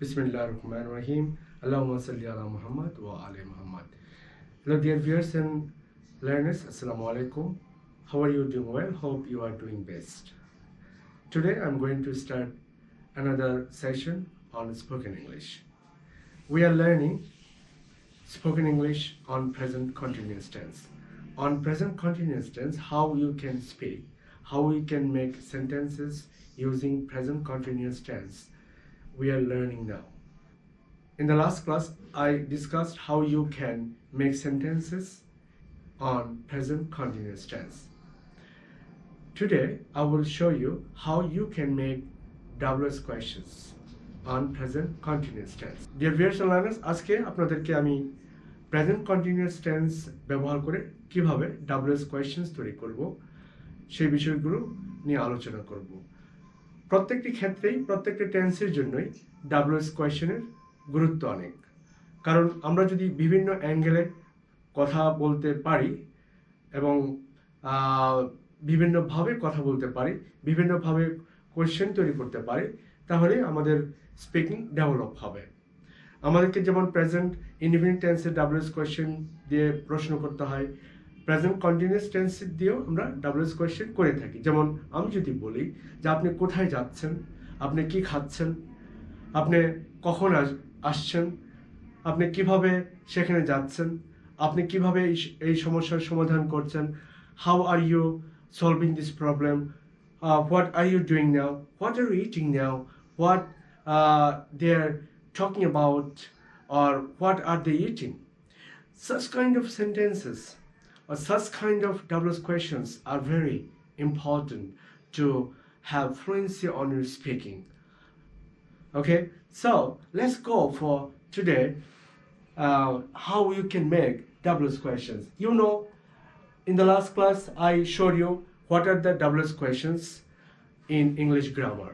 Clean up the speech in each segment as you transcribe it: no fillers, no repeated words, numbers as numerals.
Bismillahirrahmanirrahim. Allahumma salli ala Muhammad wa ali Muhammad. Hello, dear viewers and learners. Assalamu alaikum. How are you doing? Well, hope you are doing best. Today, I'm going to start another session on spoken English. We are learning spoken English on present continuous tense. On present continuous tense, how you can speak, how you can make sentences using present continuous tense. We are learning now. In the last class, I discussed how you can make sentences on present continuous tense. Today, I will show you how you can make WS questions on present continuous tense. Dear viewers and learners, আজকে আপনাদেরকে আমি present continuous tense ব্যবহার করে কিভাবে WS questions তৈরি করব সেই বিষয়গুলো নিয়ে আলোচনা করব। প্রত্যেকটি ক্ষেত্রেই প্রত্যেকটা টেন্সের জন্যই WS কোয়েশ্চেনের গুরুত্ব অনেক, কারণ আমরা যদি বিভিন্ন অ্যাঙ্গেলে কথা বলতে পারি এবং বিভিন্নভাবে কথা বলতে পারি, বিভিন্নভাবে কোয়েশ্চেন তৈরি করতে পারি, তাহলে আমাদের স্পিকিং ডেভেলপ হবে। আমাদেরকে যেমন প্রেজেন্ট ইনডিফিনিট টেন্সে WS কোয়েশ্চেন দিয়ে প্রশ্ন করতে হয়, প্রেজেন্ট কন্টিনিউয়াস টেন্স দিয়েও আমরা WS কোয়েশ্চেন করে থাকি। যেমন আমি যদি বলি যে আপনি কোথায় যাচ্ছেন, আপনি কি খাচ্ছেন, আপনি কখন আসছেন, আপনি কিভাবে সেখানে যাচ্ছেন, আপনি কিভাবে এই সমস্যার সমাধান করছেন, how are you solving this problem, what are you doing now, what are you eating now, what they are talking about, or what are they eating. Such kind of sentences or such kind of WS questions are very important to have fluency on your speaking. Okay, so let's go for today how you can make WS questions. You know, in the last class I showed you what are the WS questions in English grammar.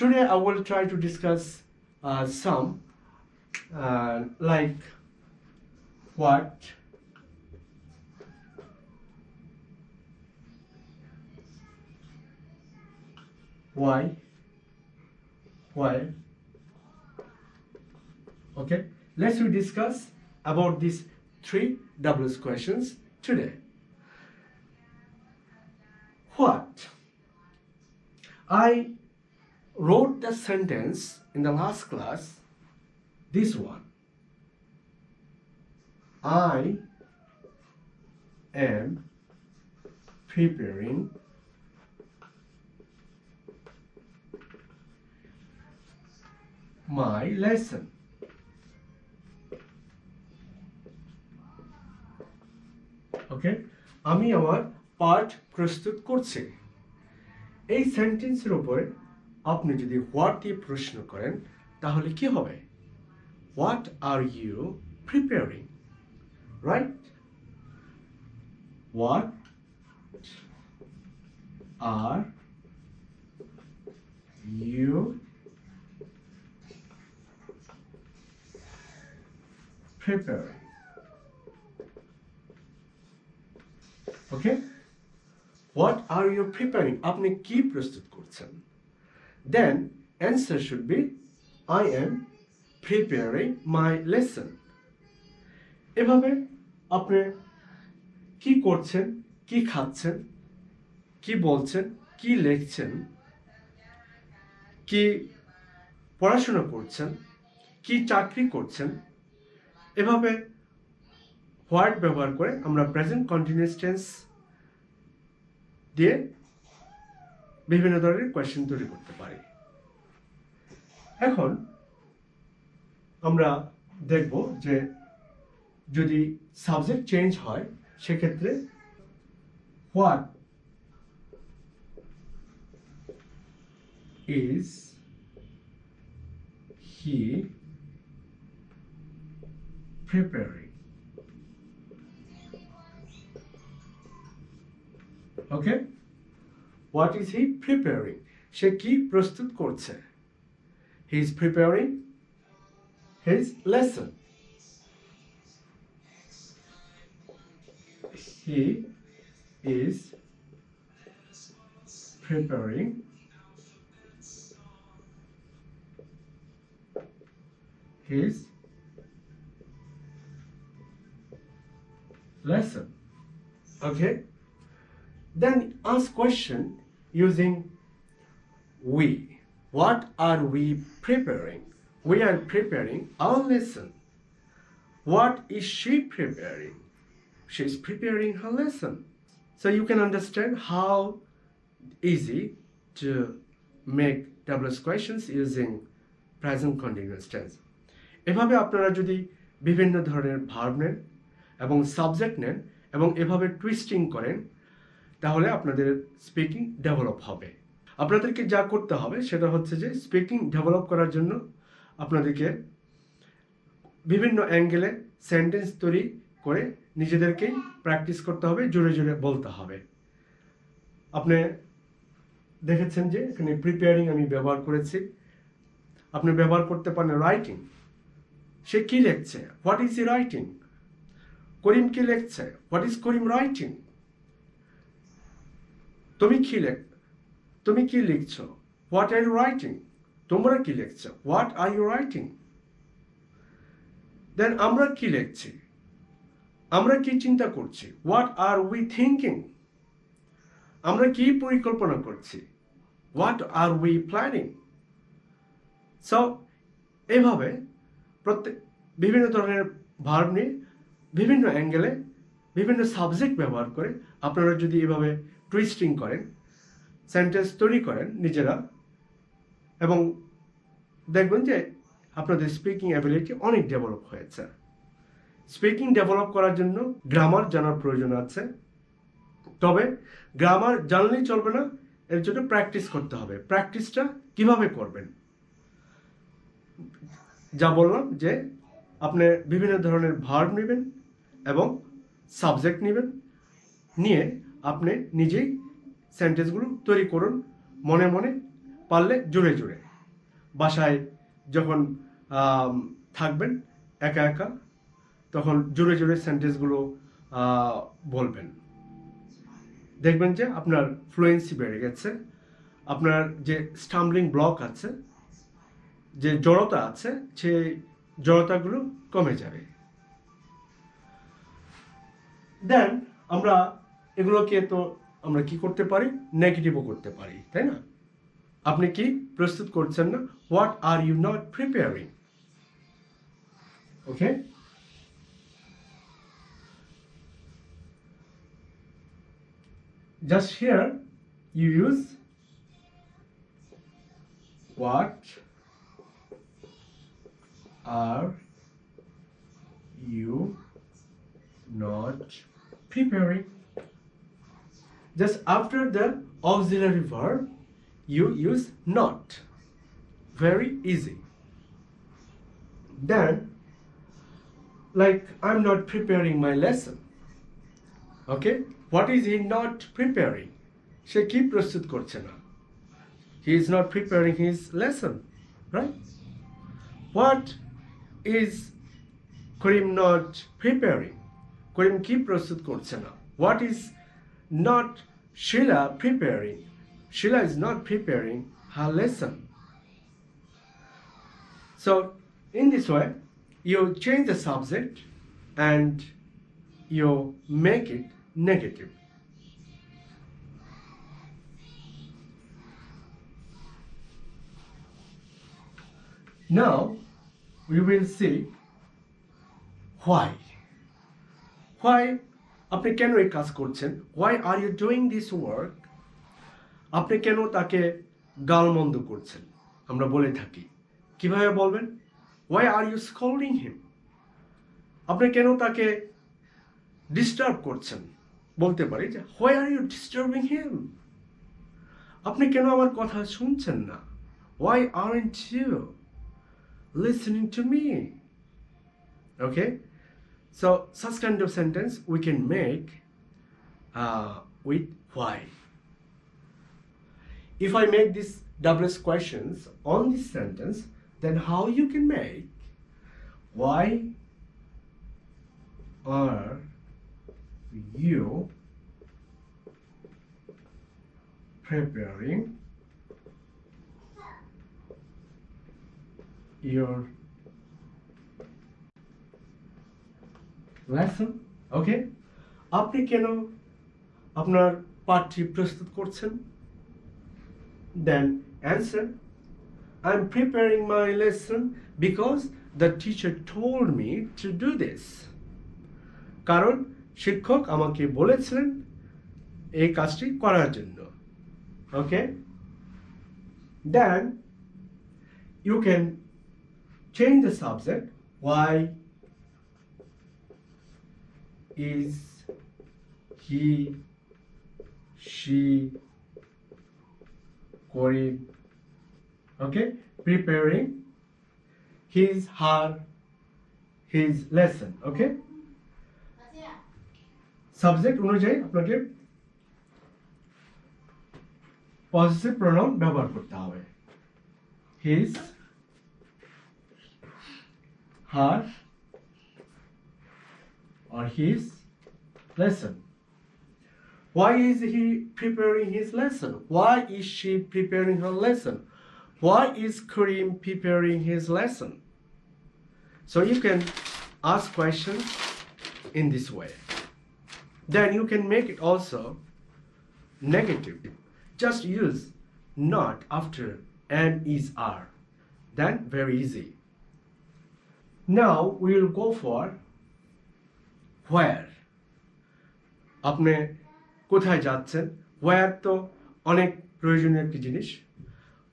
Today I will try to discuss some like what, why, where. Okay, let's discuss about these three WS questions today. What? I wrote the sentence in the last class, this one. I am preparing my lesson. Okay, আমি আমার পাঠ প্রস্তুত করছি। এই সেন্টেন্সের উপরে আপনি যদি হোয়াট দিয়ে প্রশ্ন করেন তাহলে কি হবে? What are you preparing, right? What are you preparing? Okay, what are you preparing, আপনি কি প্রস্তুত করছেন? Then answer should be I am preparing my lesson. এভাবে আপনি কি করছেন, কি খাচ্ছেন, কি বলছেন, কি লিখছেন, কি পড়াশোনা করছেন, কি চাকরি করছেন, এভাবে হোয়াট ব্যবহার করে আমরা প্রেজেন্ট কন্টিনিউয়াস টেন্স দিয়ে বিভিন্ন ধরনের কোয়েশ্চেন তৈরি করতে পারি। এখন আমরা দেখব যে যদি সাবজেক্ট চেঞ্জ হয় সেক্ষেত্রে what is he preparing? Okay, what is he preparing, সে কি প্রস্তুত করছে? He is preparing his lesson. He is preparing his lesson. Okay? Then ask question using we. What are we preparing? We are preparing our lesson. What is she preparing? She is preparing her lesson. So you can understand how easy to make WS questions using present continuous tense. এভাবে আপনারা যদি বিভিন্ন ধরনের verb নেন এবং subject নেন এবং এভাবে টুইস্টিং করেন তাহলে আপনাদের স্পিকিং ডেভেলপ হবে। আপনাদেরকে যা করতে হবে সেটা হচ্ছে যে স্পিকিং ডেভেলপ করার জন্য আপনাদেরকে বিভিন্ন অ্যাঙ্গেলে সেন্টেন্স তৈরি করে নিজেদেরকেই প্র্যাকটিস করতে হবে, জোরে জোরে বলতে হবে। আপনি দেখেছেন যে এখানে প্রিপেয়ারিং আমি ব্যবহার করেছি, আপনি ব্যবহার করতে পারেন রাইটিং। সে কি লিখছে? What is he writing? Karim কি লিখছে? What is Karim writing? তুমি কি লিখছো? What are you writing? তোমরা কি লিখছো? What are you writing? Then আমরা কি লিখছি? আমরা কি চিন্তা করছি? What are we thinking? আমরা কি পরিকল্পনা করছি? What are we planning? So এভাবে বিভিন্ন ধরনের ভার্ব নিয়ে বিভিন্ন অ্যাঙ্গেলে বিভিন্ন সাবজেক্ট ব্যবহার করে আপনারা যদি এভাবে টুইস্টিং করেন, সেন্টেন্স তৈরি করেন নিজেরা, এবং দেখবেন যে আপনাদের স্পিকিং অ্যাবিলিটি অনেক ডেভেলপ হয়েছে। স্পিকিং ডেভেলপ করার জন্য গ্রামার জানার প্রয়োজন আছে, তবে গ্রামার জানলেই চলবে না, এর জন্য প্র্যাকটিস করতে হবে। প্র্যাকটিসটা কিভাবে করবেন? যা বললাম যে আপনি বিভিন্ন ধরনের ভার্ব নেবেন এবং সাবজেক্ট নেবেন, নিয়ে আপনি নিজেই সেন্টেন্সগুলো তৈরি করুন মনে মনে, পারলে জোরে জোরে। বাসায় যখন থাকবেন একা একা তখন জোরে জোরে সেন্টেন্সগুলো বলবেন। দেখবেন যে আপনার ফ্লুয়েন্সি বেড়ে গেছে, আপনার যে স্টাম্বলিং ব্লক আছে, যে জড়তা আছে, সেই জড়তাগুলো কমে যাবে। দেন আমরা এগুলোকে তো আমরা কি করতে পারি? নেগেটিভও করতে পারি, তাই না? আপনি কি প্রস্তুত করছেন না? What are you not preparing? Okay, just here you use what are you not preparing? Just after the auxiliary verb you use not. Very easy. Then like I'm not preparing my lesson. Okay, what is he not preparing? সে কি প্রস্তুত করছে না? He is not preparing his lesson, right? What is Karim not preparing? Karim কি প্রস্তুত করছে না? What is not Sheila preparing? Sheila is not preparing her lesson. So in this way you change the subject and you make it negative. Now we will see why. Why আপনি কেন এই কাজ করছেন? Why are you doing this work? আপনি কেন তাকে গালমন্দ করছেন? আমরা বলে থাকি। কিভাবে বলবেন? Why are you scolding him? আপনি কেন তাকে ডিস্টার্ব করছেন? বলতে পারি যে why are you disturbing him? আপনি কেন আমার কথা শুনছেন না? Why aren't you listening to me? Okay, so such kind of sentence we can make with why. If I make these WS questions on this sentence, then how you can make why are you preparing your lesson. Okay? আপনি কেন আপনার পাঠটি প্রস্তুত করছেন? Then answer, I'm preparing my lesson because the teacher told me to do this. কারণ শিক্ষক আমাকে বলেছিলেন এই কাজটি করার জন্য। Okay? Then you can change the subject. Why is he, she, preparing his lesson. Okay? Subject অনুযায়ী আপনাকে পজিটিভ প্রোনাউন ব্যবহার করতে হবে। his, her or his lesson. Why is he preparing his lesson? Why is she preparing her lesson? Why is Karim preparing his lesson? So you can ask questions in this way. Then you can make it also negative. Just use not after am, is, are. Then very easy. Now we will go for where. আপনি কোথায় যাচ্ছেন? where তো অনেক প্রয়োজনীয় একটি জিনিস।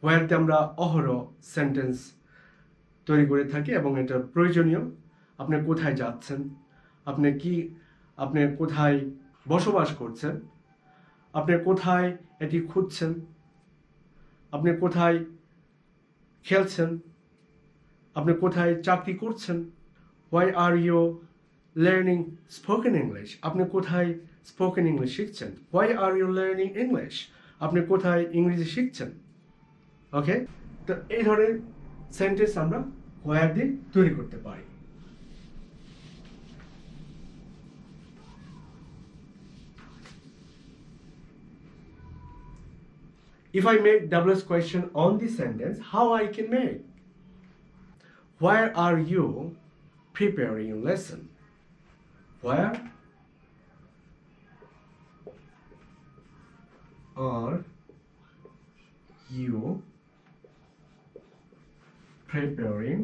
whereতে আমরা অহরহ সেন্টেন্স তৈরি করে থাকি এবং এটা প্রয়োজনীয়। আপনি কোথায় যাচ্ছেন? আপনি কোথায় বসবাস করছেন? আপনি কোথায় এটি খুঁজছেন? আপনি কোথায় খেলছেন? আপনি কোথায় চাকরি করছেন? Why are you learning spoken English? আপনি কোথায় স্পোকেন ইংলিশ শিখছেন? Why are you learning English? আপনি কোথায় ইংরেজি শিখছেন? ওকে, তো এই ধরনের সেন্টেন্স আমরা where দিয়ে তৈরি করতে পারি। If I make WS question on this sentence, how I can make? Where are you preparing your lesson? Where are you preparing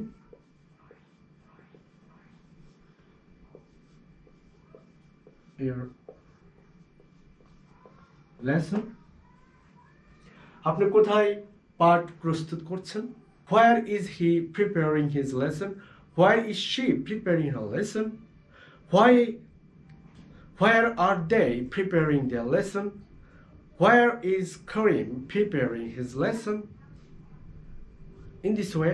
your lesson? আপনি কোথায় পাঠ প্রস্তুত করছেন? Where is he preparing his lesson? Where is she preparing her lesson? Where are they preparing their lesson? Where is Karim preparing his lesson? In this way,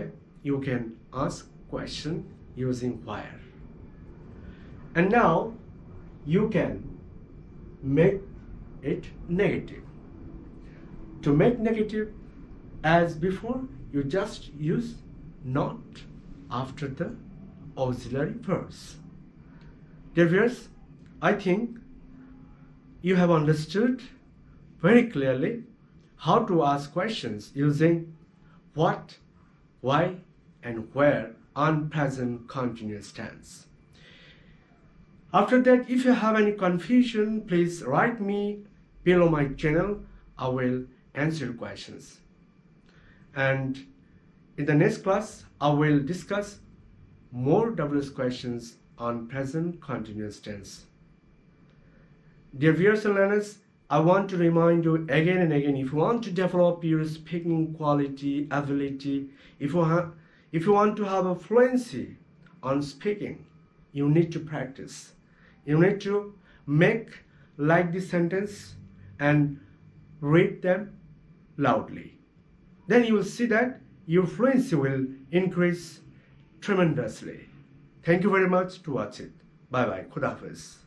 you can ask question using where. And now, you can make it negative. To make negative, as before, you just use not after the auxiliary verbs. Dear viewers, I think you have understood very clearly how to ask questions using what, why, and where on present continuous tense. After that, if you have any confusion, please write me below my channel. I will answer questions. And in the next class, I will discuss more WS questions on present continuous tense. Dear viewers and learners, I want to remind you again and again, if you want to develop your speaking quality, ability, if you want to have a fluency on speaking, you need to practice. You need to make like this sentence and read them loudly. Then you will see that your fluency will increase tremendously. Thank you very much to watch it. Bye bye. Khuda Hafiz.